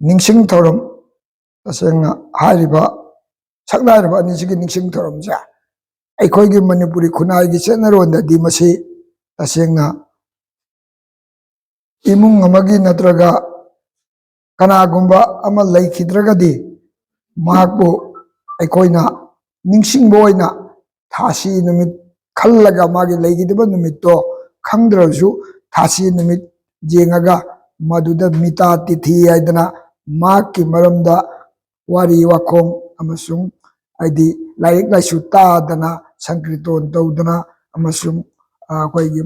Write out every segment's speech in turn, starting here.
ꯅꯤꯡꯁꯤꯡ ꯊꯧꯔꯝ ꯇꯁꯦꯡꯅ ꯍꯥꯏꯔꯤꯕ ꯁꯛꯅꯥꯏꯔꯕ ꯑꯅꯤꯁꯤꯒꯤ ꯅꯤꯡꯁꯤꯡ ꯊꯧꯔꯝꯁꯦ ꯑꯩꯈꯣꯏꯒꯤ ꯃꯅꯤꯄꯨꯔꯤ ꯈꯨꯟꯅꯥꯏꯒꯤ ꯆꯠꯅꯔꯣꯟꯗꯗꯤ ꯃꯁꯤ ꯇꯁꯦꯡꯅ ꯏꯃꯨꯡ ꯑꯃꯒꯤ ꯅꯠꯇ꯭ꯔꯒ ꯀꯅꯥꯒꯨꯝꯕ ꯑꯃ ꯂꯩꯈꯤꯗ꯭ꯔꯒꯗꯤ ꯃꯍꯥꯛꯄꯨ ꯑꯩꯈꯣꯏꯅ ꯅꯤꯡꯁꯤꯡꯕ ꯑꯣꯏꯅ ꯊꯥꯁꯤ ꯅꯨꯃꯤꯠ ꯈꯜꯂꯒ ꯃꯥꯒꯤ ꯂꯩꯈꯤꯗꯕ ꯅꯨꯃꯤꯠꯇꯣ ꯈꯪꯗ꯭ꯔꯁꯨ ꯊꯥꯁꯤ ꯅꯨꯃꯤꯠ ꯌꯦꯡꯉꯒ ꯃꯗꯨꯗ ꯃꯤꯇꯥ ꯇꯤꯊꯤ ꯍꯥꯏꯗꯅ ꯃꯍꯥꯛꯀꯤ ꯃꯔꯝꯗ ꯋꯥꯔꯤ ꯋꯥꯈꯣꯡ ꯑꯃꯁꯨꯡ ꯍꯥꯏꯗꯤ ꯂꯥꯏꯔꯤꯛ ꯂꯥꯏꯁꯨ ꯇꯥꯗꯅ ꯁꯪꯀ꯭ꯔꯤꯇꯣꯟ ꯇꯧꯗꯅ ꯑꯃꯁꯨꯡ ꯑꯩꯈꯣꯏꯒꯤ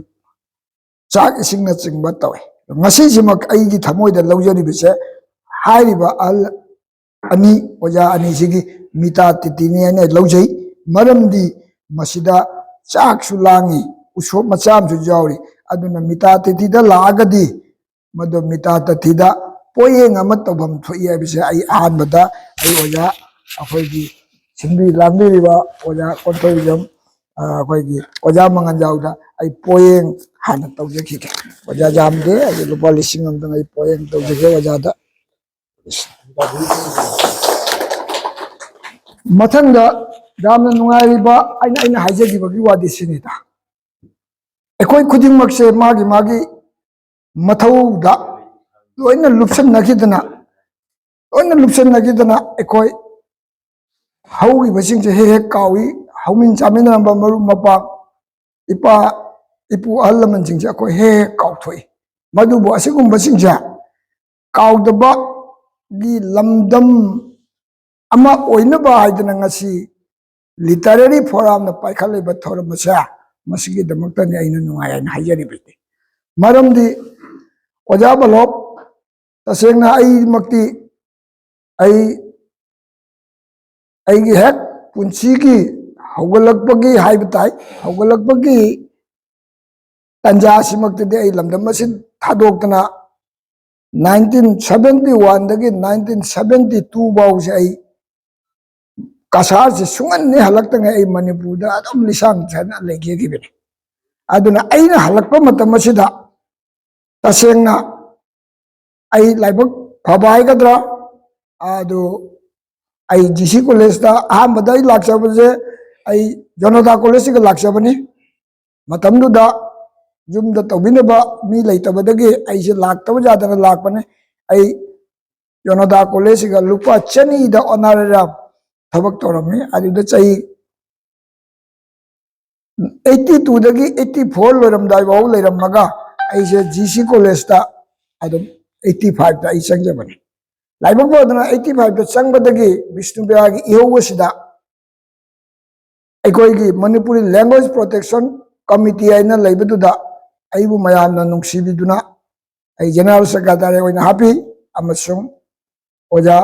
ꯆꯥꯛ ꯏꯁꯤꯡꯅꯆꯤꯡꯕ ꯇꯧꯏ ꯉꯁꯤꯁꯤꯃꯛ ꯑꯩꯒꯤ ꯊꯃꯣꯏꯗ ꯂꯧꯖꯔꯤꯕꯁꯦ ꯍꯥꯏꯔꯤꯕ ꯑꯍꯜ ꯑꯅꯤ ꯑꯣꯖꯥ ꯑꯅꯤꯁꯤꯒꯤ ꯃꯤꯇꯥ ꯇꯤꯊꯤꯅꯤ ꯍꯥꯏꯅ ꯂꯧꯖꯩ ꯃꯔꯝꯗꯤ ꯃꯁꯤꯗ ꯆꯥꯛꯁꯨ ꯂꯥꯡꯉꯤ ꯎꯁꯣꯞ ꯃꯆꯥ ꯑꯃꯁꯨ ꯌꯥꯎꯔꯤ ꯑꯗꯨꯅ ꯃꯤꯇꯥ ꯇꯤꯊꯤꯗ ꯂꯥꯛꯑꯒꯗꯤ ꯃꯗꯨ ꯃꯤꯇꯥ ꯇꯤꯊꯤꯗ ꯄꯣꯠꯌꯦꯡ ꯑꯃ ꯇꯧꯐꯝ ꯊꯣꯛꯏ ꯍꯥꯏꯕꯁꯦ ꯑꯩ ꯑꯍꯥꯟꯕꯗ ꯑꯩ ꯑꯣꯖꯥ ꯑꯩꯈꯣꯏꯒꯤ ꯁꯤꯟꯕꯤ ꯂꯥꯡꯕꯤꯔꯤꯕ ꯑꯣꯖꯥ ꯀꯣꯟꯊꯧꯖꯝ ꯑꯩꯈꯣꯏꯒꯤ ꯑꯣꯖꯥ ꯃꯉꯥꯟꯖꯥꯎꯗ ꯑꯩ ꯄꯣꯠꯌꯦꯡ ꯍꯥꯟꯅ ꯇꯧꯖꯈꯤꯒꯦ ꯑꯣꯖꯥ ꯌꯥꯝꯗꯦ ꯑꯩ ꯂꯨꯄꯥ 1,000 ꯑꯩ ꯄꯣꯠꯌꯦꯡ ꯇꯧꯖꯒꯦ ꯑꯣꯖꯥꯗ ꯃꯊꯪꯗ ꯌꯥꯝꯅ ꯅꯨꯡꯉꯥꯏꯔꯤꯕ ꯑꯩꯅ ꯍꯥꯏꯖꯈꯤꯕꯒꯤ ꯋꯥꯗꯤ ꯁꯤꯅꯤꯗ ꯑꯩꯈꯣই ꯈꯨꯗꯤꯡꯃꯛꯁꯦ ꯃꯥꯒꯤ ꯃꯊꯧꯗ ꯂꯣꯏꯅ ꯂꯨꯞꯁꯟꯅꯈꯤꯗꯅ ꯑꯩꯈꯣꯏ ꯍꯧꯈꯤꯕꯁꯤꯡꯁꯦ ꯍꯦꯛ ꯀꯥꯎꯏ ꯍꯧꯃꯤꯟ ꯆꯥꯃꯤꯟꯅꯔꯝꯕ ꯃꯔꯨꯞ ꯃꯄꯥꯡ ꯏꯄꯥ ꯏꯄꯨ ꯑꯍꯜ ꯂꯃꯟꯁꯤꯡꯁꯦ ꯑꯩꯈꯣꯏ ꯍꯦꯛ ꯀꯥꯎꯊꯣꯛꯏ ꯃꯗꯨꯕꯨ ꯑꯁꯤꯒꯨꯝꯕꯁꯤꯡꯁꯦ ꯀꯥꯎꯗꯕꯒꯤ ꯂꯝꯗꯝ ꯑꯃ ꯑꯣꯏꯅꯕ ꯍꯥꯏꯗꯅ ꯉꯁꯤ ꯂꯤꯇꯔꯦꯔꯤ ꯐꯣꯔꯝꯅ ꯄꯥꯏꯈꯠꯂꯤꯕ ꯊꯧꯔꯝ ꯑꯁꯦ ꯃꯁꯤꯒꯤꯗꯃꯛꯇꯅꯤ ꯑꯩꯅ ꯅꯨꯡꯉꯥꯏ ꯍꯥꯏꯅ ꯍꯥꯏꯖꯔꯤꯕꯁꯦ ꯃꯔꯝꯗꯤ ꯑꯣꯖꯥ ꯕꯜꯂꯣꯞ ꯇꯁꯦꯡꯅ ꯑꯩꯃꯛꯇꯤ ꯑꯩꯒꯤ ꯍꯦꯛ ꯄꯨꯟꯁꯤꯒꯤ ꯍꯧꯒꯠꯂꯛꯄꯒꯤ ꯍꯥꯏꯕ ꯇꯥꯏ ꯍꯧꯒꯠꯂꯛꯄꯒꯤ ꯇꯟꯖꯥꯁꯤꯃꯛꯇꯗꯤ ꯑꯩ ꯂꯝꯗꯝ ꯑꯁꯤ ꯊꯥꯗꯣꯛꯇꯅ 1971 1972 ꯐꯥꯎꯁꯦ ꯑꯩ ꯀꯁꯥꯔꯁꯦ ꯁꯨꯡꯍꯟꯅꯤ ꯍꯜꯂꯛꯇꯉꯩ ꯑꯩ ꯃꯅꯤꯄꯨꯔꯗ ꯑꯗꯨꯝ ꯂꯤꯁꯥꯡ ꯆꯠꯅ ꯂꯩꯈꯤꯕꯅꯤ ꯑꯗꯨꯅ ꯑꯩꯅ ꯍꯜꯂꯛꯄ ꯃꯇꯝ ꯑꯁꯤꯗ ꯇꯁꯦꯡꯅ ꯑꯩ ꯂꯥꯏꯕꯛ ꯐꯕ ꯍꯥꯏꯒꯗ꯭ꯔꯥ ꯑꯗꯨ ꯑꯩ GC ꯀꯣꯂꯦꯖꯇ ꯑꯍꯥꯟꯕꯗ ꯑꯩ ꯂꯥꯛꯆꯕꯁꯦ ꯑꯩ ꯖꯅꯣꯗꯥ ꯀꯣꯂꯦꯖꯁꯤꯒ ꯂꯥꯛꯆꯕꯅꯤ ꯃꯇꯝꯗꯨꯗ ꯌꯨꯝꯗ ꯇꯧꯕꯤꯅꯕ ꯃꯤ ꯂꯩꯇꯕꯗꯒꯤ ꯑꯩꯁꯦ ꯂꯥꯛꯇꯕ ꯌꯥꯗꯅ ꯂꯥꯛꯄꯅꯦ ꯑꯩ ꯖꯅꯣꯗꯥ ꯀꯣꯂꯦꯖꯁꯤꯒ ꯂꯨꯄꯥ 200ꯗ ꯑꯣꯅꯔꯦꯔꯥꯝ ꯊꯕꯛ ꯇꯧꯔꯝꯃꯤ ꯑꯗꯨꯗ ꯆꯍꯤ 82 84 ꯂꯣꯏꯔꯝꯗꯥꯏ ꯐꯥꯎ ꯂꯩꯔꯝꯃꯒ ꯑꯩꯁꯦ GC ꯀꯣꯂꯦꯖꯇ ꯑꯗꯨꯝ 85ꯗ ꯑꯩ ꯆꯪꯖꯕꯅꯤ ꯂꯥꯏꯕꯛ ꯐꯗꯅ 85ꯗ ꯆꯪꯕꯗꯒꯤ ꯕꯤꯁꯅꯨꯄꯨꯔꯒꯤ ꯏꯍꯧ ꯑꯁꯤꯗ ꯑꯩꯈꯣꯏꯒꯤ ꯃꯅꯤꯄꯨꯔꯤ ꯂꯦꯡꯒ꯭ꯋꯦꯖ ꯄ꯭ꯔꯣꯇꯦꯛꯁꯟ ꯀꯃꯤꯇꯤ ꯍꯥꯏꯅ ꯂꯩꯕꯗꯨꯗ ꯑꯩꯕꯨ ꯃꯌꯥꯝꯅ ꯅꯨꯡꯁꯤꯕꯤꯗꯨꯅ ꯑꯩ ꯖꯦꯅꯔꯦꯜ ꯁꯦꯀ꯭ꯔꯦꯇꯔꯤ ꯑꯣꯏꯅ ꯍꯥꯞꯄꯤ ꯑꯃꯁꯨꯡ ꯑꯣꯖꯥ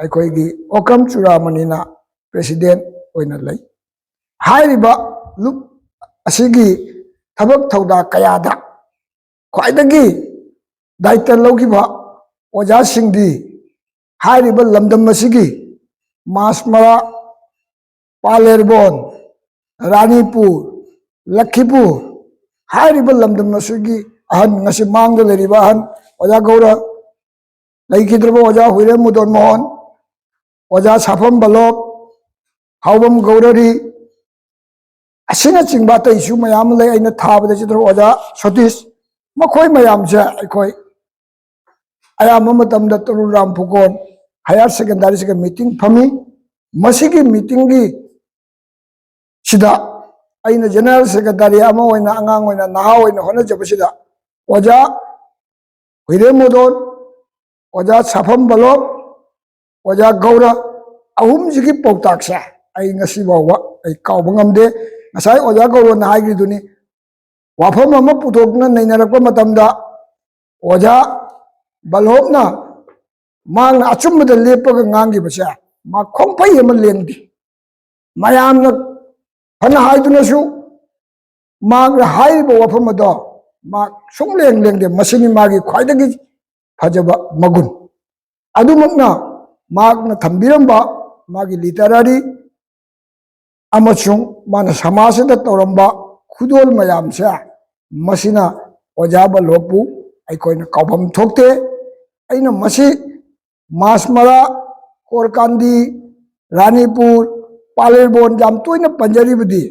ꯑꯩꯈꯣꯏꯒꯤ ꯑꯣꯀ꯭ꯔꯝ ꯆꯨꯔꯥꯃꯅꯤꯅ ꯄ꯭ꯔꯦꯁꯤꯗꯦꯟ ꯑꯣꯏꯅ ꯂꯩ ꯍꯥꯏꯔꯤꯕ ꯂꯨꯞ ꯑꯁꯤꯒꯤ ꯊꯕꯛ ꯊꯧꯗꯥ ꯀꯌꯥꯗ ꯈ꯭ꯋꯥꯏꯗꯒꯤ ꯗꯥꯏꯇ ꯂꯧꯈꯤꯕ ꯑꯣꯖꯥꯁꯤꯡꯗꯤ ꯍꯥꯏꯔꯤꯕ ꯂꯝꯗꯝ ꯑꯁꯤꯒꯤ ꯃꯥꯁꯃꯔꯥ ꯄꯥꯂꯦꯔꯕꯣꯟ ꯔꯥꯅꯤꯄꯨꯔ ꯂꯛꯈꯤꯄꯨꯔ ꯍꯥꯏꯔꯤꯕ ꯂꯝꯗꯝ ꯑꯁꯤꯒꯤ ꯑꯍꯟ ꯉꯁꯤ ꯃꯥꯡꯗ ꯂꯩꯔꯤꯕ ꯑꯍꯟ ꯑꯣꯖꯥ ꯒꯧꯔ ꯂꯩꯈꯤꯗ꯭ꯔꯕ ꯑꯣꯖꯥ ꯍꯨꯏꯔꯦꯝ ꯃꯨꯗꯣꯟ ꯃꯣꯍꯟ ꯑꯣꯖꯥ ꯁꯥꯐꯝ ꯕꯜꯂꯣꯞ ꯍꯥꯎꯕꯝ ꯒꯧꯔꯔꯤ ꯑꯁꯤꯅꯆꯤꯡꯕ ꯑꯇꯩꯁꯨ ꯃꯌꯥꯝ ꯂꯩ ꯑꯩꯅ ꯊꯥꯕꯗ ꯆꯤꯠꯇ꯭ꯔ ꯑꯣꯖꯥ ꯁꯇꯤꯁ ꯃꯈꯣꯏ ꯃꯌꯥꯝꯁꯦ ꯑꯩꯈꯣꯏ ꯑꯌꯥꯝꯕ ꯃꯇꯝꯗ ꯇꯔꯨꯔꯥꯝ ꯐꯨꯀꯣꯟ ꯍꯥꯌꯔ ꯁꯦꯀꯦꯟꯗꯔꯤꯁꯤꯒ ꯃꯤꯇꯤꯡ ꯐꯝꯃꯤ ꯃꯁꯤꯒꯤ ꯃꯤꯇꯤꯡꯒꯤ ꯁꯤꯗ ꯑꯩꯅ ꯖꯦꯅꯔꯦꯜ ꯁꯦꯀ꯭ꯔꯦꯇꯔꯤ ꯑꯃ ꯑꯣꯏꯅ ꯑꯉꯥꯡ ꯑꯣꯏꯅ ꯅꯍꯥ ꯑꯣꯏꯅ ꯍꯣꯠꯅꯖꯕꯁꯤꯗ ꯑꯣꯖꯥ ꯍꯨꯏꯔꯦꯝ ꯃꯨꯗꯣꯟ ꯑꯣꯖꯥ ꯁꯥꯐꯝ ꯕꯜꯂꯣꯞ ꯑꯣꯖꯥ ꯒꯧꯔ ꯑꯍꯨꯝꯁꯤꯒꯤ ꯄꯥꯎꯇꯥꯛꯁꯦ ꯑꯩ ꯉꯁꯤ ꯐꯥꯎꯕ ꯑꯩ ꯀꯥꯎꯕ ꯉꯝꯗꯦ ꯉꯁꯥꯏ ꯑꯣꯖꯥ ꯒꯧꯔꯅ ꯍꯥꯏꯈꯤꯗꯨꯅꯤ ꯋꯥꯐꯝ ꯑꯃ ꯄꯨꯊꯣꯛꯇꯨꯅ ꯅꯩꯅꯔꯛꯄ ꯃꯇꯝꯗ ꯑꯣꯖꯥ ꯕꯜꯂꯣꯞꯅ ꯃꯥꯅ ꯑꯆꯨꯝꯕꯗ ꯂꯦꯞꯄꯒ ꯉꯥꯡꯈꯤꯕꯁꯦ ꯃꯥ ꯈꯣꯡꯐꯩ ꯑꯃ ꯂꯦꯡꯗꯦ ꯃꯌꯥꯝꯅ ꯐꯅ ꯍꯥꯏꯗꯨꯅꯁꯨ ꯃꯥꯅ ꯍꯥꯏꯔꯤꯕ ꯋꯥꯐꯝ ꯑꯗꯣ ꯃꯥ ꯁꯨꯡꯂꯦꯡ ꯂꯦꯡꯗꯦ ꯃꯁꯤꯅꯤ ꯃꯥꯒꯤ ꯈ꯭ꯋꯥꯏꯗꯒꯤ ꯐꯖꯕ ꯃꯒꯨꯟ ꯑꯗꯨꯃꯛꯅ ꯃꯍꯥꯛꯅ ꯊꯝꯕꯤꯔꯝꯕ ꯃꯥꯒꯤ ꯂꯤꯇꯔꯔꯤ ꯑꯃꯁꯨꯡ ꯃꯥꯅ ꯁꯃꯥꯖꯁꯤꯗ ꯇꯧꯔꯝꯕ ꯈꯨꯗꯣꯜ ꯃꯌꯥꯝꯁꯦ ꯃꯁꯤꯅ ꯑꯣꯖꯥ ꯕꯜꯂꯣꯞꯄꯨ ꯑꯩꯈꯣꯏꯅ ꯀꯥꯎꯐꯝ ꯊꯣꯛꯇꯦ ꯑꯩꯅ ꯃꯁꯤ मासमरा कोरकांदी रानीपुर पालेरबोन याम तोयना पंजरीबदी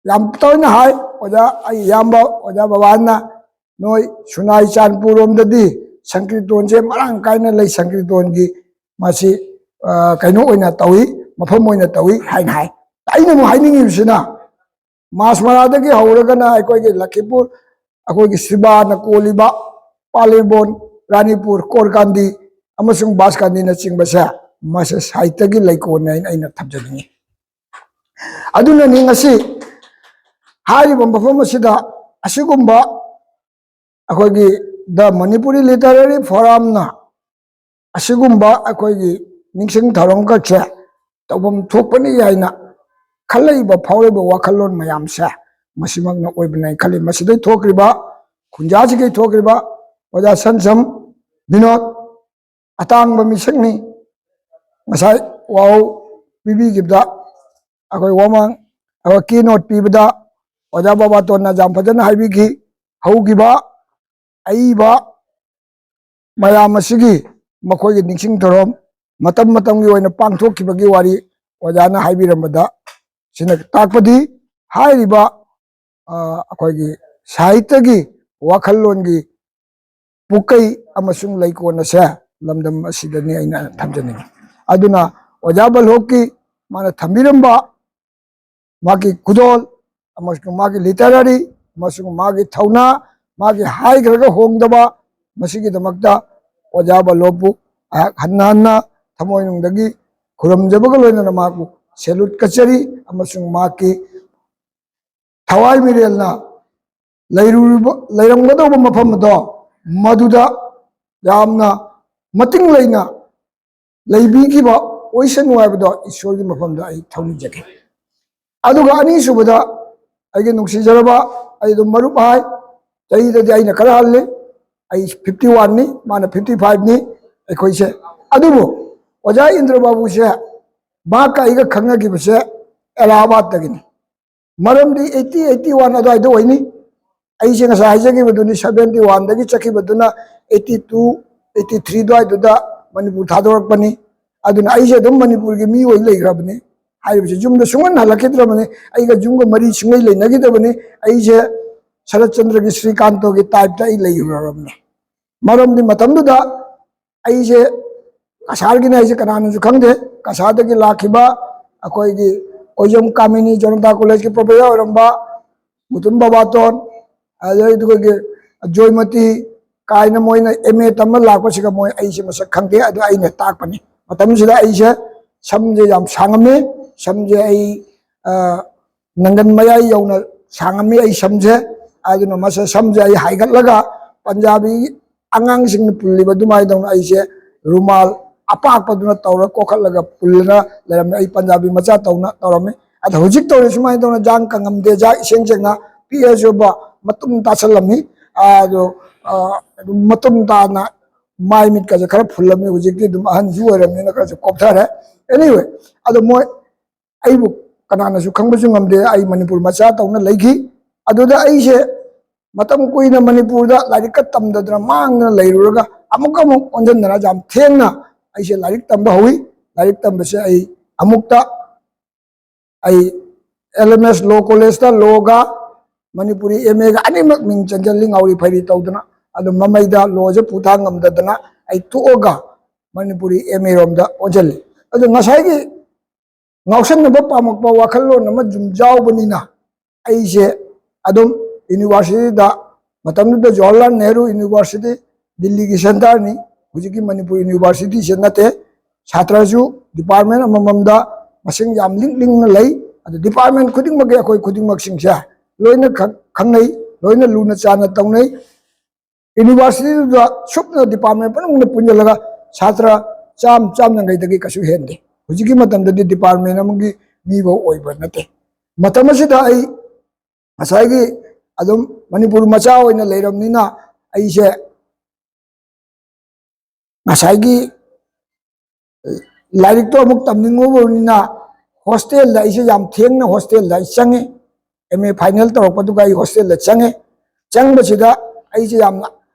याम तोयना हाय ओजा आई याम्बा ओजा बाबाना नोय सुनाई चांदपुर रोमददी संकीर्तन से मरांग कायना लई संकीर्तन की मासी कइनो ओइना तौई मफम ओइना तौई हाइन हाय आइना मु हाइनिंगिबसिना मासमरादगी हौरगना अखोयगे लखीपुर अखोयगे सिबाना कोलिबा पालेरबोन रानीपुर कोरकांदी अमसुंग बासकांदीना चिंगबसे मासे साहित्यगी लैकोन आइना थमजनिंगी अदुना नि ngasi हारिबा मफम असिदा असिगुंबा अखोयगी द मणिपुरी लिटरेरी फोरम ना असिगुंबा अखोयगी निंगसिंग थरम कचे तौबम थोकपनि याइना खलैबा फावरेबा वाखलोन मयाम से मसिमगना ओइबनाय खलि मसिदै थोकरिबा खुंजासिगै थोकरिबा ओजा सनसम विनोद अतांगबा मिसंगनि मसाय वाव बीबी गिबदा अखोय वमांग अखोय की नोट पीबदा ओजा बाबा तोना जाम फजना हाइबिगी हौगिबा अईबा मयाम असिगी मखोयगी निंगसिंग थरम मतम मतमगी ओइना पांगथोखिबगी वारी ओजाना हाइबिरमदा सिना ताकपदी हाइरिबा अखोयगी साहित्यगी वाखलोनगी पुकई अमसुंग लैकोनसे लमदम असिदनी आइना थमजनिंगी अदुना ओजा बलहोकी माना थंबिरंबा मागी कुदोल अमसुंग मागी लिटरेरी अमसुंग मागी थौना मागी हाइग्रगा होंगदबा मसिगिदमक्ता ओजा बलहोपु हन्ना हन्ना थमोइनुंगदगी खुरमजबगा लोइना मागु सेलूट कचरी अमसुंग माकी थवाई मिरेलना लैरंगदोब मफमदो मधुदा यामना मतिंग लैना लैबीगिबा ओइसनु हाइबदो ईश्वरगी मफमदा आई थौनिजगे अदुगा अनीसुबदा आइगे नुंगसिजरबा आइदो मरुप हाय चहीददी आइना खरा हल्ले आई 51 नि माना 55 नि अखोइसे अदुबो ओजा इंद्र बाबू से मा काइगा खंगगिबसे इलाहाबाद तगिनी मरमदी 80 81 अदवाइदो होइनी अइसे ngasa हाइजगिबदुनी 71 दगी चखिबदुना 82 83 द्वाइदुदा मणिपुर थादोरकपनी अदुना अइसे दम मणिपुर की मी ओइ लेग्रबनी हाइबसे जुमदा सुंगन हलकिद्रबनी अइगा जुमगा मरी सुंगै लेनगिदबनी अइसे शरद चंद्र की श्रीकांतो की टाइप ता लेयुरबनी मरमदी मतमदुदा अइसे कसारगिना अइसे कनानसु खंगदे कसादगी लाखिबा अखोयगी कोयम कामिनी जनता कॉलेज की professor Oramba Mutum बाबातोन अजयदुगे जोयमती कायना Moina MA तम लापसिगा मोय अइसे मसक खंगदे अदु आइना ताकपनी मतमसिदा अइसे समजे याम सांगमे समजे आई नंगन मयाई यौना सांगमे आई समझे अदुना मसे समझे आई हाइगतलगा पंजाबी अंगांगसिंग पुल्लिबा दुमाय दौना अइसे रुमाल अपाकपदुना तौरा कोखलगा पुल्लना लेरमने आई पंजाबी मचा तौना तौरमे अद हुजिक तौरे सुमाय दौना जांग कंगमदे जा इसेंग सेंगना पीएसोबा मतुम तासलमी आदो मतुम ताना माय मिट का खरा फुल्लमी हुजिकती दुम अहनजु ओरमने खरा कोपथारे एनीवे अदो मोय आइबु कनानासु खंगबसु ngamde आई मणिपुर मचा तौना लैखी अदुदा अइसे मतम कुइना मणिपुर दा लाइक तमदद्रा मांगना लैरुरगा अमुक अमुक ओंजनना जाम थेंगना अइसे लाइक तंबा हुई लाइक तंबसे आई अमुक्ता आई एलएमएस लो कॉलेज ता लोगा मणिपुरी एमए गा अनिमक मिंग चंजलिंग आउरी फैरी तौदना अदु ममैदा लोजे पुथांगमददना आई तुओगा मणिपुरी एमए रोमदा ओजल्ली अदु ngसाइगी ngausanaba pamakpa wakhallon ama jumjawbnina aise adum university da matamda Jawaharlal Nehru University Delhi ki center ni hujiki Manipur University se nate chhatraju department amamamda masing yam ling na lei adu department khuding mag akoi khuding mag singsa loina khangnai loina luna chana tawnai university da supna department panung punjalaga chhatra cham nangai dagi kasu hende hujiki matamda department amgi mibo oiba nate matamasida ai asaigi adum Manipur macha oina leiramnina aise asaigi like तो अमुक तमनिंगोबनिना hostel दा इसे याम थेंगना hostel दा चंगे MA final तौरपदुगा आई hostel दा चंगे चंगबसिदा आइसे याम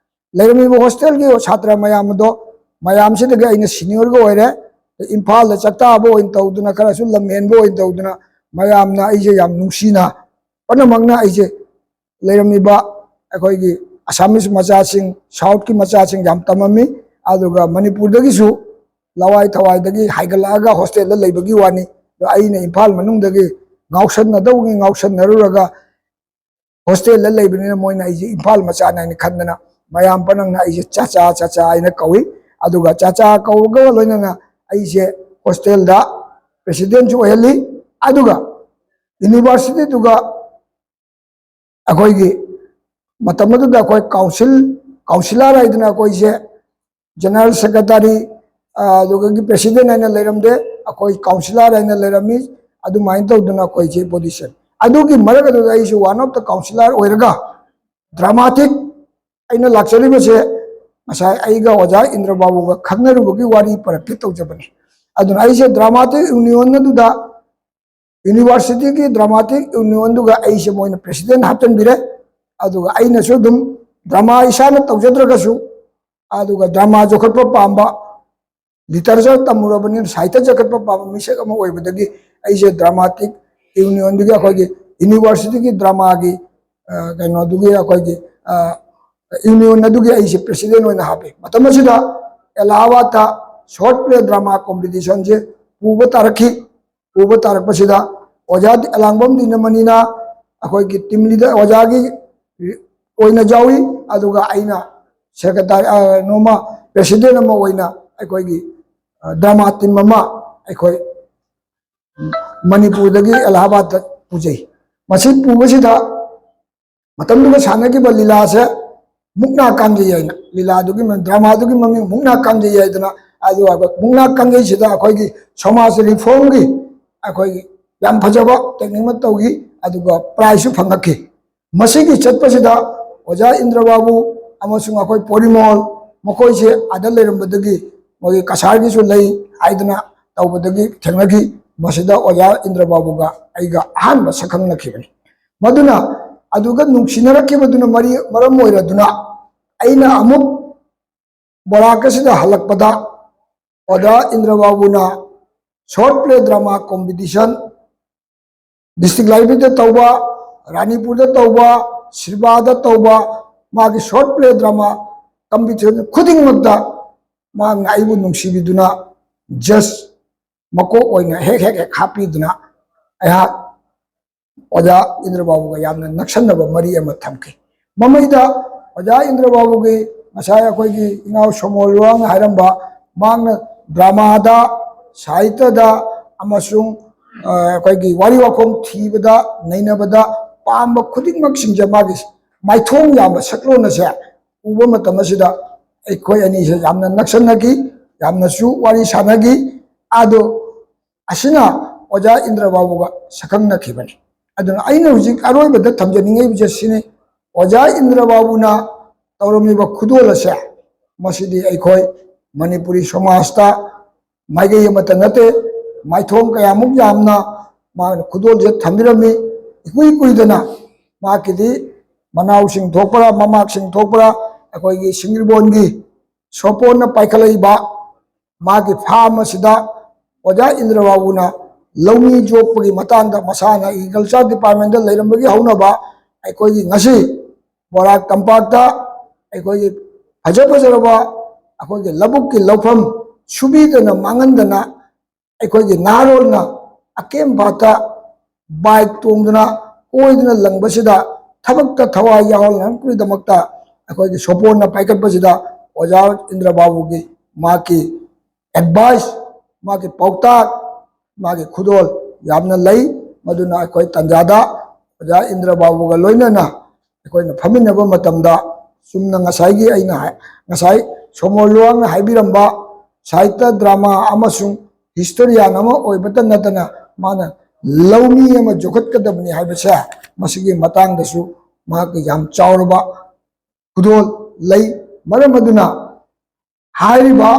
लेरमीबो hostel की छात्र मयाम दो ꯃꯌꯥꯝꯁꯤꯗꯒꯤ ꯑꯩꯅ ꯁꯤꯅꯤꯌꯔꯒ ꯑꯣꯏꯔꯦ ꯏꯝꯐꯥꯜꯗ ꯆꯥꯛꯇꯥꯕ ꯑꯣꯏꯅ ꯇꯧꯗꯨꯅ ꯈꯔꯁꯨ ꯂꯝꯍꯦꯟꯕ ꯑꯣꯏꯅ ꯇꯧꯗꯨꯅ ꯃꯌꯥꯝꯅ ꯑꯩꯁꯦ ꯌꯥꯝ ꯅꯨꯡꯁꯤꯅ ꯄꯨꯝꯅꯃꯛꯅ ꯑꯩꯁꯦ ꯂꯩꯔꯝꯃꯤꯕ ꯑꯩꯈꯣꯏꯒꯤ ꯑꯁꯥꯃꯤꯁ ꯃꯆꯥꯁꯤꯡ ꯁꯥꯎꯠꯀꯤ ꯃꯆꯥꯁꯤꯡ ꯌꯥꯝ ꯇꯝꯃꯝꯃꯤ ꯑꯗꯨꯒ ꯃꯅꯤꯄꯨꯔꯗꯒꯤꯁꯨ ꯂꯋꯥꯏ ꯊꯋꯥꯏꯗꯒꯤ ꯍꯥꯏꯒꯠꯂꯛꯑꯒ ꯍꯣꯁꯇꯦꯜꯗ ꯂꯩꯕꯒꯤ ꯋꯥꯅꯤ ꯑꯩꯅ ꯏꯝꯐꯥꯜ ꯃꯅꯨꯡꯗꯒꯤ ꯉꯥꯎꯁꯟꯅꯗꯧꯕꯒꯤ ꯉꯥꯎꯁꯟꯅꯔꯨꯔꯒ ꯍꯣꯁꯇꯦꯜꯗ ꯂꯩꯕꯅꯤꯅ ꯃꯣꯏꯅ ꯑꯩꯁꯦ ꯏꯝꯐꯥꯜ ꯃꯆꯥꯅ ꯍꯥꯏꯅ ꯈꯟꯗꯅ ꯃꯌꯥꯝ ꯄꯅꯪꯅ ꯑꯩꯁꯦ ꯆꯥꯆꯥ ꯆꯥꯆꯥ ꯍꯥꯏꯅ ꯀꯧꯏ ꯑꯗꯨꯒ ꯆꯥꯆꯥ ꯀꯧꯕꯒ ꯂꯣꯏꯅꯅ ꯑꯩꯁꯦ ꯍꯣꯁꯇꯦꯜꯗ ꯄ꯭ꯔꯦꯁꯤꯗꯦꯟꯁꯨ ꯑꯣꯏꯍꯜꯂꯤ ꯑꯗꯨꯒ ꯌꯨꯅꯤꯚꯔꯁꯤꯇꯤꯗꯨꯒ ꯑꯩꯈꯣꯏꯒꯤ ꯃꯇꯝ ꯑꯗꯨꯗ ꯑꯩꯈꯣꯏ ꯀꯥꯎꯟꯁꯤꯂꯔ ꯍꯥꯏꯗꯅ ꯑꯩꯈꯣꯏꯁꯦ ꯖꯦꯅꯔꯦꯜ ꯁꯦꯀ꯭ꯔꯦꯇꯔꯤ ꯑꯗꯨꯒ ꯄ꯭ꯔꯦꯁꯤꯗꯦꯟ ꯍꯥꯏꯅ ꯂꯩꯔꯝꯗꯦ ꯑꯩꯈꯣꯏ ꯀꯥꯎꯟꯁꯤꯂꯔ ꯍꯥꯏꯅ ꯂꯩꯔꯝꯃꯤ ꯑꯗꯨꯃꯥꯏꯅ ꯇꯧꯗꯅ ꯑꯩꯈꯣꯏꯁꯦ ꯄꯣꯖꯤꯁꯟ ꯑꯗꯨꯒꯤ ꯃꯔꯛ ꯑꯗꯨꯗ ꯑꯩꯁꯨ ꯋꯥꯟ ꯑꯣꯐ ꯗ ꯀꯥꯎꯟꯁꯤꯂꯔ ꯑꯣꯏꯔꯒ ꯗ꯭ꯔꯥꯃꯥꯇꯤꯛ ꯑꯩꯅ ꯂꯥꯛꯆꯔꯤꯕꯁꯦ ꯉꯁꯥꯏ ꯑꯩꯒ ꯑꯣꯖꯥ ꯏꯟꯗ꯭ꯔ ꯕꯥꯕꯨꯒ ꯈꯪꯅꯔꯨꯕꯒꯤ ꯋꯥꯔꯤ ꯄꯔꯛꯀꯦ ꯇꯧꯖꯕꯅꯤ ꯑꯗꯨꯅ ꯑꯩꯁꯦ ꯗ꯭ꯔꯥꯃꯥꯇꯤꯛ ꯌꯨꯅꯤꯌꯟ ꯑꯗꯨꯗ ꯌꯨꯅꯤꯚꯔꯁꯤꯇꯤꯒꯤ ꯗ꯭ꯔꯥꯃꯥꯇꯤꯛ ꯌꯨꯅꯤꯌꯟꯗꯨꯒ ꯑꯩꯁꯦ ꯃꯣꯏꯅ ꯄ꯭ꯔꯦꯁꯤꯗꯦꯟ ꯍꯥꯞꯆꯤꯟꯕꯤꯔꯦ ꯑꯗꯨꯒ ꯑꯩꯅꯁꯨ ꯑꯗꯨꯝ ꯗ꯭ꯔꯥꯃꯥ ꯏꯁꯥꯅ ꯇꯧꯖꯗ꯭ꯔꯒꯁꯨ ꯑꯗꯨꯒ ꯗ꯭ꯔꯥꯃꯥ ꯌꯣꯛꯈꯠꯄ ꯄꯥꯝꯕ ꯂꯤꯇꯔꯦꯆꯔ ꯇꯝꯃꯨꯔꯕꯅꯤꯅ ꯁꯥꯍꯤत्य ꯌꯣꯛꯈꯠꯄ ꯄꯥꯝꯕ ꯃꯤꯁꯛ ꯑꯃ ꯑꯣꯏꯕꯗꯒꯤ ꯑꯩꯁꯦ ꯗ꯭ꯔꯥꯃꯥꯇꯤꯛ ꯌꯨꯅꯤꯌꯟꯗꯨꯒꯤ ꯑꯩꯈꯣꯏꯒꯤ ꯌꯨꯅꯤꯚꯔꯁꯤꯇꯤꯒꯤ ꯗ꯭ꯔꯥꯃꯥꯒꯤ ꯀꯩꯅꯣꯗꯨꯒꯤ ꯑꯩꯈꯣꯏꯒꯤ ꯌꯨꯅꯤꯌꯟ ꯑꯗꯨꯒꯤ ꯑꯩꯁꯦ ꯄ꯭ꯔꯦꯁꯤꯗꯦꯟ ꯑꯣꯏꯅ ꯍꯥꯞꯄꯤ ꯃꯇꯝ ꯑꯁꯤꯗ ꯑꯦꯂꯥꯍꯥꯕꯥꯗꯇ ꯁꯣꯔꯠ ꯄ꯭ꯂꯦ ꯗ꯭ꯔꯥꯃꯥ ꯀꯣꯝꯄꯤꯇꯤꯁꯟꯁꯦ ꯄꯨꯕ ꯇꯥꯔꯛꯈꯤ ꯄꯨꯕ ꯇꯥꯔꯛꯄꯁꯤꯗ ꯑꯣꯖꯥ ꯑꯦꯂꯥꯡꯕꯝ ꯗꯤꯅꯃꯅꯤꯅ ꯑꯩꯈꯣꯏꯒꯤ ꯇꯤꯝ ꯂꯤꯗꯔ ꯑꯣꯖꯥꯒꯤ ꯑꯣꯏꯅ ꯌꯥꯎꯏ ꯑꯗꯨꯒ ꯑꯩꯅ ꯁꯦꯀ꯭ꯔꯦꯇꯔꯤ ꯅꯣꯡꯃ ꯄ꯭ꯔꯦꯁꯤꯗꯦꯟ ꯑꯃ ꯑꯣꯏꯅ ꯑꯩꯈꯣꯏꯒꯤ ꯗ꯭ꯔꯥꯃꯥ ꯇꯤꯝ ꯑꯃ ꯑꯩꯈꯣꯏ ꯃꯅꯤꯄꯨꯔꯗꯒꯤ ꯑꯦꯂꯥꯍꯥꯕꯥꯗꯇ ꯄꯨꯖꯩ ꯃꯁꯤ ꯄꯨꯕꯁꯤꯗ ꯃꯇꯝꯗꯨꯗ ꯁꯥꯟꯅꯈꯤꯕ ꯂꯤꯂꯥꯁꯦ ꯃꯨꯛꯅꯥ ꯀꯥꯡꯖꯩ ꯍꯥꯏꯅ ꯂꯤꯂꯥꯗꯨꯒꯤ ꯗ꯭ꯔꯥꯃꯥꯗꯨꯒꯤ ꯃꯃꯤꯡ ꯃꯨꯛꯅꯥ ꯀꯥꯡꯖꯩ ꯍꯥꯏꯗꯅ ꯑꯗꯨꯒ ꯃꯨꯛꯅꯥ ꯀꯥꯡꯖꯩꯁꯤꯗ ꯑꯩꯈꯣꯏꯒꯤ ꯁꯃꯥꯖ ꯔꯤꯐꯣꯔꯝꯒꯤ ꯑꯩꯈꯣꯏꯒꯤ ꯌꯥꯝ ꯐꯖꯕ ꯇꯦꯛꯅꯤꯛ ꯑꯃ ꯇꯧꯈꯤ ꯑꯗꯨꯒ ꯄ꯭ꯔꯥꯏꯖꯁꯨ ꯐꯪꯉꯛꯈꯤ ꯃꯁꯤꯒꯤ ꯆꯠꯄꯁꯤꯗ ꯑꯣꯖꯥ ꯏꯟꯗ꯭ꯔ ꯕꯥꯕꯨ ꯑꯃꯁꯨꯡ ꯑꯩꯈꯣꯏ ꯄꯣꯔꯤꯃꯣꯜ ꯃꯈꯣꯏꯁꯦ ꯑꯥꯗ ꯂꯩꯔꯝꯕꯗꯒꯤ ꯃꯣꯏꯒꯤ ꯀꯁꯥꯔꯒꯤꯁꯨ ꯂꯩ ꯍꯥꯏꯗꯅ ꯇꯧꯕꯗꯒꯤ ꯊꯦꯡꯅꯈꯤ ꯃꯁꯤꯗ ꯑꯣꯖꯥ ꯏꯟꯗ꯭ꯔ ꯕꯥꯕꯨꯒ ꯑꯩꯒ ꯑꯍꯥꯟꯕ ꯁꯛꯈꯪꯅꯈꯤꯕꯅꯤ ꯃꯗꯨꯅ ꯑꯗꯨꯒ ꯅꯨꯡꯁꯤꯅꯔꯛꯈꯤꯕꯗꯨꯅ ꯃꯔꯝ ꯑꯣꯏꯔꯗꯨꯅ ꯑꯩꯅ ꯑꯃꯨꯛ ꯕꯣꯔꯥꯛ ꯑꯁꯤꯗ ꯍꯜꯂꯛꯄꯗ ꯑꯣꯖꯥ ꯏꯟꯗ꯭ꯔ ꯕꯥꯕꯨꯅ short play drama competition district ꯂꯥꯏꯕ꯭ꯔꯦꯔꯤꯗ ꯇꯧꯕ ꯔꯥꯅꯤꯄꯨꯔꯗ ꯇꯧꯕ ꯁꯤꯜꯕꯥꯗ ꯇꯧꯕ ꯃꯥꯒꯤ ꯁꯣꯔꯠ ꯄ꯭ꯂꯦ ꯗ꯭ꯔꯥꯃꯥ ꯀꯝꯄꯤꯇꯤꯁꯟ ꯈꯨꯗꯤꯡꯃꯛꯇ ꯃꯥꯅ ꯑꯩꯕꯨ ꯅꯨꯡꯁꯤꯕꯤꯗꯨꯅ ꯖꯁ ꯃꯀꯣꯛ ꯑꯣꯏꯅ ꯍꯦꯛ ꯍꯥꯞꯄꯤꯗꯨꯅ ꯑꯩꯍꯥꯛ ꯑꯣꯖꯥ ꯏꯟꯗ꯭ꯔ ꯕꯥꯕꯨꯒ ꯌꯥꯝꯅ ꯅꯛꯁꯟꯅꯕ ꯃꯔꯤ ꯑꯃ ꯊꯝꯈꯤ ꯃꯃꯩꯗ ꯑꯣꯖꯥ ꯏꯟꯗ꯭ꯔ ꯕꯥꯕꯨꯒꯤ ꯉꯁꯥꯏ ꯑꯩꯈꯣꯏꯒꯤ ꯏꯅꯥꯎ ꯁꯣꯃꯣꯜ ꯂꯨꯋꯥꯡꯅ ꯍꯥꯏꯔꯝꯕ ꯃꯍꯥꯛꯅ ꯗ꯭ꯔꯥꯃꯥꯗ ꯁꯥꯍꯤत्यꯗ ꯑꯃꯁꯨꯡ ꯑꯩꯈꯣꯏꯒꯤ ꯋꯥꯔꯤ ꯋꯥꯈꯣꯡ ꯊꯤꯕꯗ ꯅꯩꯅꯕꯗ ꯄꯥꯝꯕ ꯈꯨꯗꯤꯡꯃꯛꯁꯤꯡꯁꯦ ꯃꯥꯒꯤ ꯃꯥꯏꯊꯣꯡ ꯌꯥꯝꯕ ꯁꯛꯂꯣꯟ ꯑꯁꯦ ꯎꯕ ꯃꯇꯝ ꯑꯁꯤꯗ ꯑꯩꯈꯣꯏ ꯑꯅꯤꯁꯦ ꯌꯥꯝꯅ ꯅꯛꯁꯟꯅꯈꯤ ꯌꯥꯝꯅꯁꯨ ꯋꯥꯔꯤ ꯁꯥꯟꯅꯈꯤ ꯑꯗꯣ ꯑꯁꯤꯅ ꯑꯣꯖꯥ ꯏꯟꯗ꯭ꯔ ꯕꯥꯕꯨꯒ ꯁꯛꯈꯪꯅꯈꯤꯕꯅꯤ ꯑꯗꯨꯅ ꯑꯩꯅ ꯍꯧꯖꯤꯛ ꯑꯔꯣꯏꯕꯗ ꯊꯝꯖꯅꯤꯡꯉꯤꯕꯁꯦ ꯁꯤꯅꯤ ꯑꯣꯖꯥ ꯏꯟꯗ꯭ꯔ ꯕꯥꯕꯨꯅ ꯇꯧꯔꯝꯃꯤꯕ ꯈꯨꯗꯣꯜ ꯑꯁꯦ ꯃꯁꯤꯗꯤ ꯑꯩꯈꯣꯏ ꯃꯅꯤꯄꯨꯔꯤ ꯁꯃꯥꯖꯇ ꯃꯥꯏꯀꯩ ꯑꯃꯠꯇ ꯅꯠꯇꯦ ꯃꯥꯏꯊꯣꯡ ꯀꯌꯥꯃꯨꯛ ꯌꯥꯝꯅ ꯃꯥꯅ ꯈꯨꯗꯣꯜꯁꯦ ꯊꯝꯕꯤꯔꯝꯃꯤ ꯏꯀꯨꯏ ꯀꯨꯏꯗꯅ ꯃꯍꯥꯛꯀꯤꯗꯤ ꯃꯅꯥꯎꯁꯤꯡ ꯊꯣꯛꯄ꯭ꯔꯥ ꯃꯃꯥꯛꯁꯤꯡ ꯊꯣꯛꯄ꯭ꯔꯥ ꯑꯩꯈꯣꯏꯒꯤ ꯁꯤꯡꯕꯣꯟꯒꯤ ꯁꯣꯄꯣꯟꯅ ꯄꯥꯏꯈꯠꯂꯛꯏꯕ ꯃꯥꯒꯤ ꯐꯥꯝ ꯑꯁꯤꯗ ꯑꯣꯖꯥ ꯏꯟꯗ꯭ꯔ ꯕꯥꯕꯨꯅ ꯂꯧꯃꯤ ꯌꯣꯛꯄꯒꯤ ꯃꯇꯥꯡꯗ ꯃꯁꯥꯅ ꯑꯦꯒ꯭ꯔꯤꯀꯜꯆꯔ ꯗꯤꯄꯥꯔꯠꯃꯦꯟꯇ ꯂꯩꯔꯝꯕꯒꯤ ꯍꯧꯅꯕ ꯑꯩꯈꯣꯏꯒꯤ ꯉꯁꯤ ꯕꯣꯔꯥꯛ ꯇꯝꯄꯥꯛꯇ ꯑꯩꯈꯣꯏꯒꯤ ꯐꯖꯔꯕ ꯑꯩꯈꯣꯏꯒꯤ ꯂꯧꯕꯨꯛꯀꯤ ꯂꯧꯐꯝ ꯁꯨꯕꯤꯗꯅ ꯃꯥꯡꯍꯟꯗꯅ ꯑꯩꯈꯣꯏꯒꯤ ꯅꯍꯥꯔꯣꯜꯅ ꯑꯀꯦꯝ ꯄꯥꯠꯇ ꯕꯥꯏꯛ ꯇꯣꯡꯗꯨꯅ ꯀꯣꯏꯗꯨꯅ ꯂꯪꯕꯁꯤꯗ ꯊꯕꯛꯇ ꯊꯋꯥꯏ ꯌꯥꯎꯍꯟꯅꯕꯒꯤꯗꯃꯛꯇ ꯑꯩꯈꯣꯏꯒꯤ ꯁꯣꯄꯣꯟꯅ ꯄꯥꯏꯈꯠꯄꯁꯤꯗ ꯑꯣꯖꯥ ꯏꯟꯗ꯭ꯔ ꯕꯥꯕꯨꯒꯤ ꯃꯍꯥꯛꯀꯤ ꯑꯦꯗꯚꯥꯏꯁ ꯃꯥꯒꯤ ꯄꯥꯎꯇꯥꯛ ꯃꯥꯒꯤ ꯈꯨꯗꯣꯜ ꯌꯥꯝꯅ ꯂꯩ ꯃꯗꯨꯅ ꯑꯩꯈꯣꯏ ꯇꯟꯖꯥꯗ ꯑꯣꯖꯥ ꯏꯟꯗ꯭ꯔ ꯕꯥꯕꯨꯒ ꯂꯣꯏꯅꯅ ꯑꯩꯈꯣꯏꯅ ꯐꯝꯃꯤꯟꯅꯕ ꯃꯇꯝꯗ ꯆꯨꯝꯅ ꯉꯁꯥꯏꯒꯤ ꯑꯩꯅ ꯉꯁꯥꯏ ꯁꯣꯃꯣꯜ ꯂꯨꯋꯥꯡꯅ ꯍꯥꯏꯕꯤꯔꯝꯕ ꯁꯥꯍꯤत्य ꯗ꯭ꯔꯥꯃꯥ ꯑꯃꯁꯨꯡ ꯍꯤꯁꯇꯣꯔꯤꯌꯥꯟ ꯑꯃ ꯑꯣꯏꯕꯇ ꯅꯠꯇꯅ ꯃꯥꯅ ꯂꯧꯃꯤ ꯑꯃ ꯌꯣꯛꯈꯠꯀꯗꯕꯅꯤ ꯍꯥꯏꯕꯁꯦ ꯃꯁꯤꯒꯤ ꯃꯇꯥꯡꯗꯁꯨ ꯃꯍꯥꯛꯀꯤ ꯌꯥꯝ ꯆꯥꯎꯔꯕ ꯈꯨꯗꯣꯜ ꯂꯩ ꯃꯔꯝ ꯑꯗꯨꯅ ꯍꯥꯏꯔꯤꯕ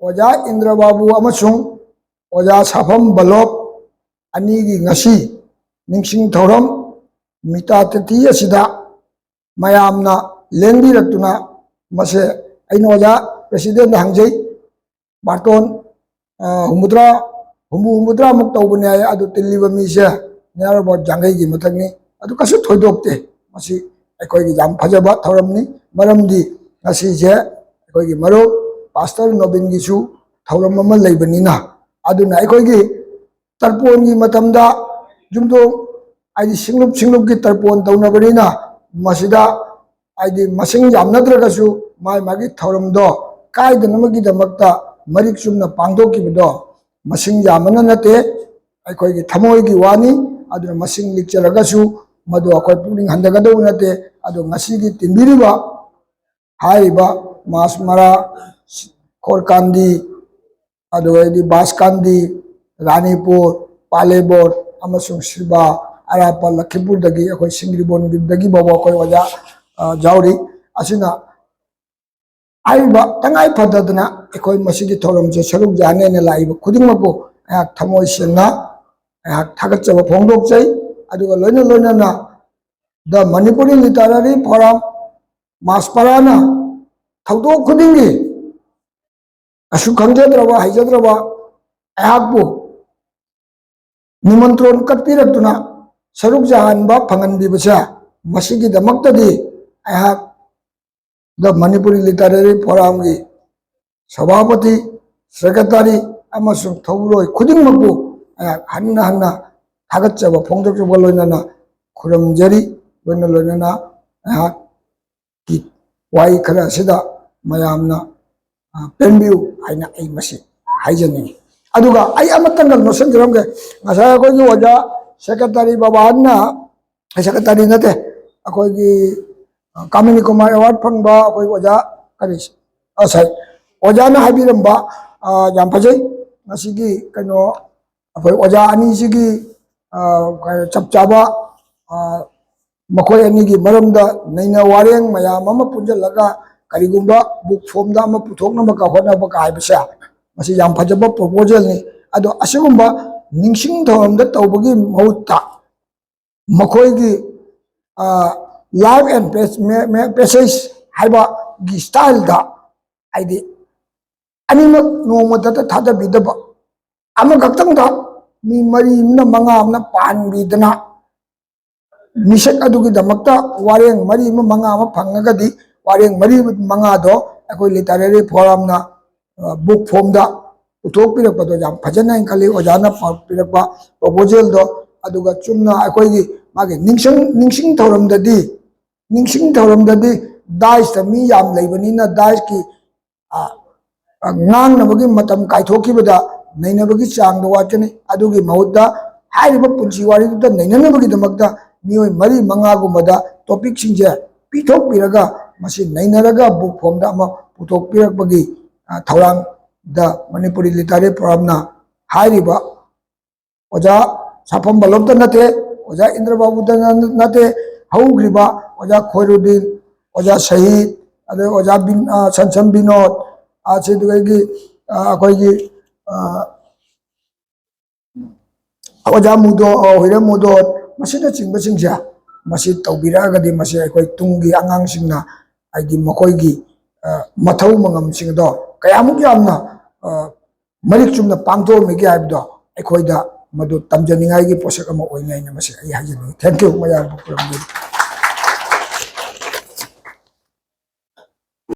ꯑꯣꯖꯥ ꯏꯟꯗ꯭ꯔ ꯕꯥꯕꯨ ꯑꯃꯁꯨꯡ ꯑꯣꯖꯥ ꯁꯥꯐꯝ ꯕꯜꯂꯣꯞ ꯑꯅꯤꯒꯤ ꯉꯁꯤ ꯅꯤꯡꯁꯤꯡ ꯊꯧꯔꯝ ꯃꯤꯇꯥ ꯇꯤꯊꯤ ꯑꯁꯤꯗ ꯃꯌꯥꯝꯅ ꯂꯦꯡꯕꯤꯔꯛꯇꯨꯅ ꯃꯁꯦ ꯑꯩꯅ ꯑꯣꯖꯥ president hangjai barton humudra humudra muk tawbani ay adu tilliba mi se nara bo jangai gi mathangni adu kasu thoidokte masi ekoi gi jam phajaba thoramni maramdi ngasi je ekoi gi maro pastor nobin gi su thoram ama leibanina aduna ekoi gi tarpon gi matamda jumdo aidi singlup gi tarpon tawnabarina masida aidi masing yamnadragasu mai magi thoramdo kaidnamagi damakta marik chumna pangdokibdo masing yamana nate aikoi gi thamoi gi wani aduna masing likcharagasu madu akoi puning handagado nate adu ngasi gi tinbiriba haiba masmara khorkandi adu edi baskandi ranipur palebor amasung siba arapa lakhipur dagi akoi singribon dagi baba akoi waja jauri asina aiba tangai phadadna ekoi masigi thorom je saruk jane ne laiba khuding mapo ayak thamoi sena ayak thagat chaba phongdok chai aduga loina na the Manipuri Literary Forum masparana thawdok khudingi asu khangjadraba haijadraba ayakbu nimantron katpiratuna saruk jahanba phanganbibasa masigi damaktadi ayak the Manipuri Literary Forum gi sabapati secretary amasung thawroi khuding mapu hanna thagatchaba phongdokchaba loinana khuramjari loinana ki wai khara sida mayamna penbiu haina ai masi haijani aduga ai amatanga notion jaramge ngasa ko gi waja secretary babanna secretary nate akoi gi Kamini Kumar Award phangba akoi waja kari asai wajana habiramba jam phajai ngasigi kano akoi waja ani sigi chapchaba makoi ani gi maramda naina wareng mayam ama punjalaga karigumba book form da ama puthokna ba ka hona ba ka haibasa masi jam phajaba proposal ni ado asigumba ningsing thoramda tawbagi mahutta makoi gi live and passage haiba gi style da aidi animak nomata thada bidaba ama gaktang da mi mari na manga amna pan bidana misak adugi damakta wareng mari manga ama phangagadi wareng mari manga do akoi literary forum na book form da uthok pirakpa do jam phajana inkali ojana pirakpa proposal do aduga chumna akoi gi mage ningsing thoram dadi dais ta mi yam leibanina dais ki ngang na bagi matam kaithokki bada naina bagi chang do watene adugi mahudda hairiba punchi wari da naina bagi damakta mioi mari manga gumada topic singje pithok piraga masi naina raga book form da ama puthok pirak bagi thorang da Manipuri Literary Forum na hairiba oja sapam balobta nate oja Indra Babu da nate haugriba oja Khoirudin oja Shahid ade oja bin Sansam Binod ache dugi akoi gi oja mudo hiram mudo masina chingba chingja masi tawbiragadi masi akoi tungi angang singna aidi makoi gi mathau mangam singdo kayamuk yamna marik chumna pangtho megi haibdo akoi da madu tamjaningai gi posak ama oingai na masi ai hajani thank you mayam